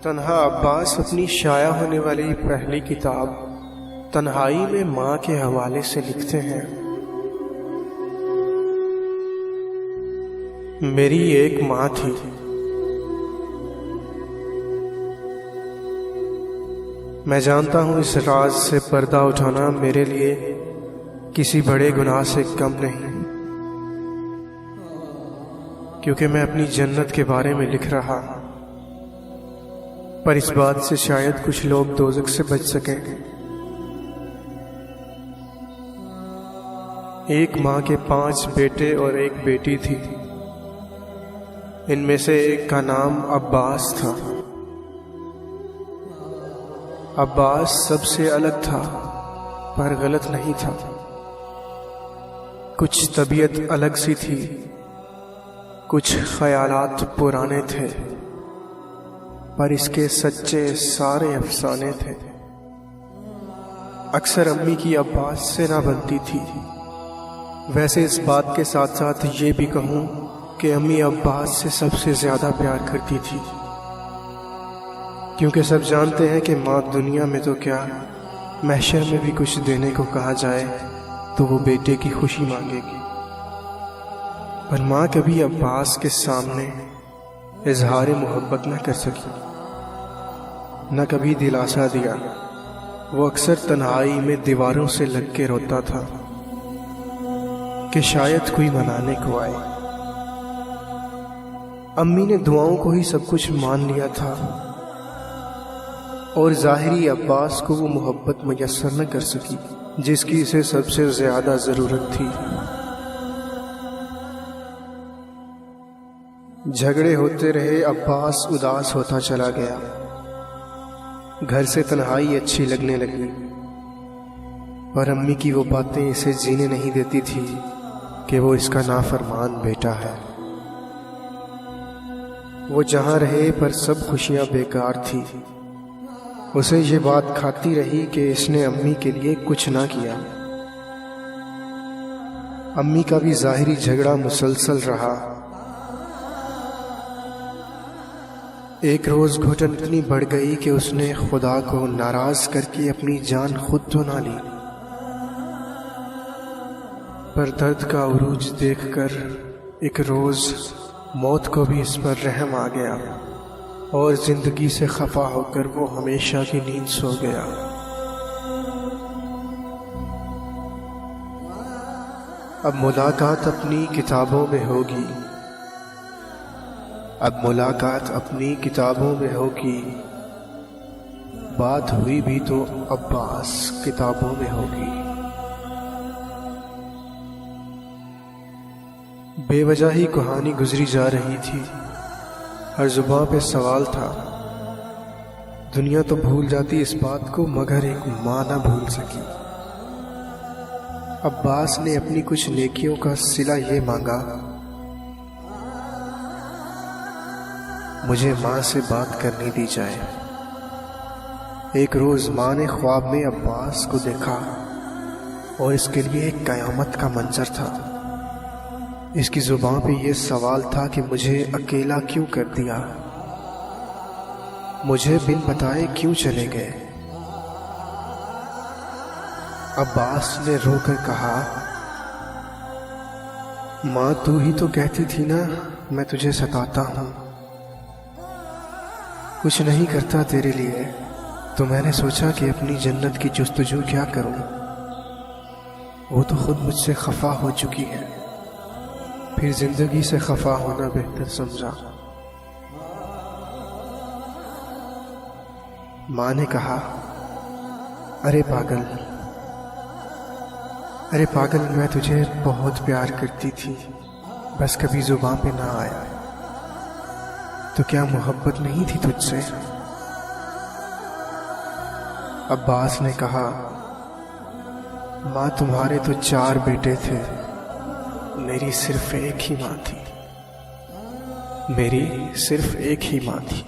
तन्हा अब्बास अपनी शाया होने वाली पहली किताब तन्हाई में माँ के हवाले से लिखते हैं। मेरी एक माँ थी, मैं जानता हूँ इस राज से पर्दा उठाना मेरे लिए किसी बड़े गुनाह से कम नहीं, क्योंकि मैं अपनी जन्नत के बारे में लिख रहा हूँ। पर इस बात से शायद कुछ लोग दोज़ख से बच सकें। एक माँ के 5 बेटे और एक बेटी थी। इनमें से एक का नाम अब्बास था। अब्बास सबसे अलग था, पर गलत नहीं था। कुछ तबीयत अलग सी थी, कुछ ख्यालात पुराने थे, पर इसके सच्चे सारे अफसाने थे। अक्सर अम्मी की अब्बास से ना बनती थी। वैसे इस बात के साथ साथ ये भी कहूँ कि अम्मी अब्बास से सबसे ज़्यादा प्यार करती थी, क्योंकि सब जानते हैं कि माँ दुनिया में तो क्या, महशर में भी कुछ देने को कहा जाए तो वो बेटे की खुशी मांगेगी। पर माँ कभी अब्बास के सामने इजहार मोहब्बत न कर सकी, न कभी दिलासा दिया। वो अक्सर तन्हाई में दीवारों से लग के रोता था कि शायद कोई मनाने को आए। अम्मी ने दुआओं को ही सब कुछ मान लिया था और ज़ाहिरी अब्बास को वो मोहब्बत मयस्सर न कर सकी जिसकी इसे सबसे ज़्यादा ज़रूरत थी। झगड़े होते रहे, अब्बास उदास होता चला गया। घर से तन्हाई अच्छी लगने लगी, पर अम्मी की वो बातें इसे जीने नहीं देती थी कि वो इसका नाफरमान बेटा है। वो जहाँ रहे पर सब खुशियाँ बेकार थी। उसे ये बात खाती रही कि इसने अम्मी के लिए कुछ ना किया। अम्मी का भी ज़ाहिरी झगड़ा मुसलसल रहा। एक रोज़ घुटन इतनी बढ़ गई कि उसने खुदा को नाराज़ करके अपनी जान खुद तो ना ली, पर दर्द का उरूज देखकर एक रोज़ मौत को भी इस पर रहम आ गया और ज़िंदगी से खफा होकर वो हमेशा की नींद सो गया। अब मुलाकात अपनी किताबों में होगी, अब मुलाकात अपनी किताबों में होगी, बात हुई भी तो अब्बास किताबों में होगी। बेवजह ही कहानी गुजरी जा रही थी। हर जुबान पे सवाल था। दुनिया तो भूल जाती इस बात को, मगर एक माँ ना भूल सकी। अब्बास ने अपनी कुछ नेकियों का सिला ये मांगा, मुझे माँ से बात करने दी जाए। एक रोज़ माँ ने ख्वाब में अब्बास को देखा और इसके लिए एक कयामत का मंजर था। इसकी जुबान पे ये सवाल था कि मुझे अकेला क्यों कर दिया, मुझे बिन बताए क्यों चले गए। अब्बास ने रोकर कहा, माँ तू ही तो कहती थी ना मैं तुझे सताता हूँ, कुछ नहीं करता तेरे लिए, तो मैंने सोचा कि अपनी जन्नत की जुस्तजू क्या करूं। वो तो खुद मुझसे खफा हो चुकी है, फिर जिंदगी से खफा होना बेहतर समझा। माँ ने कहा, अरे पागल मैं तुझे बहुत प्यार करती थी, बस कभी जुबान पे ना आया। तो क्या मोहब्बत नहीं थी तुझसे? अब्बास ने कहा, माँ तुम्हारे तो 4 बेटे थे, मेरी सिर्फ एक ही माँ थी, मेरी सिर्फ एक ही माँ थी।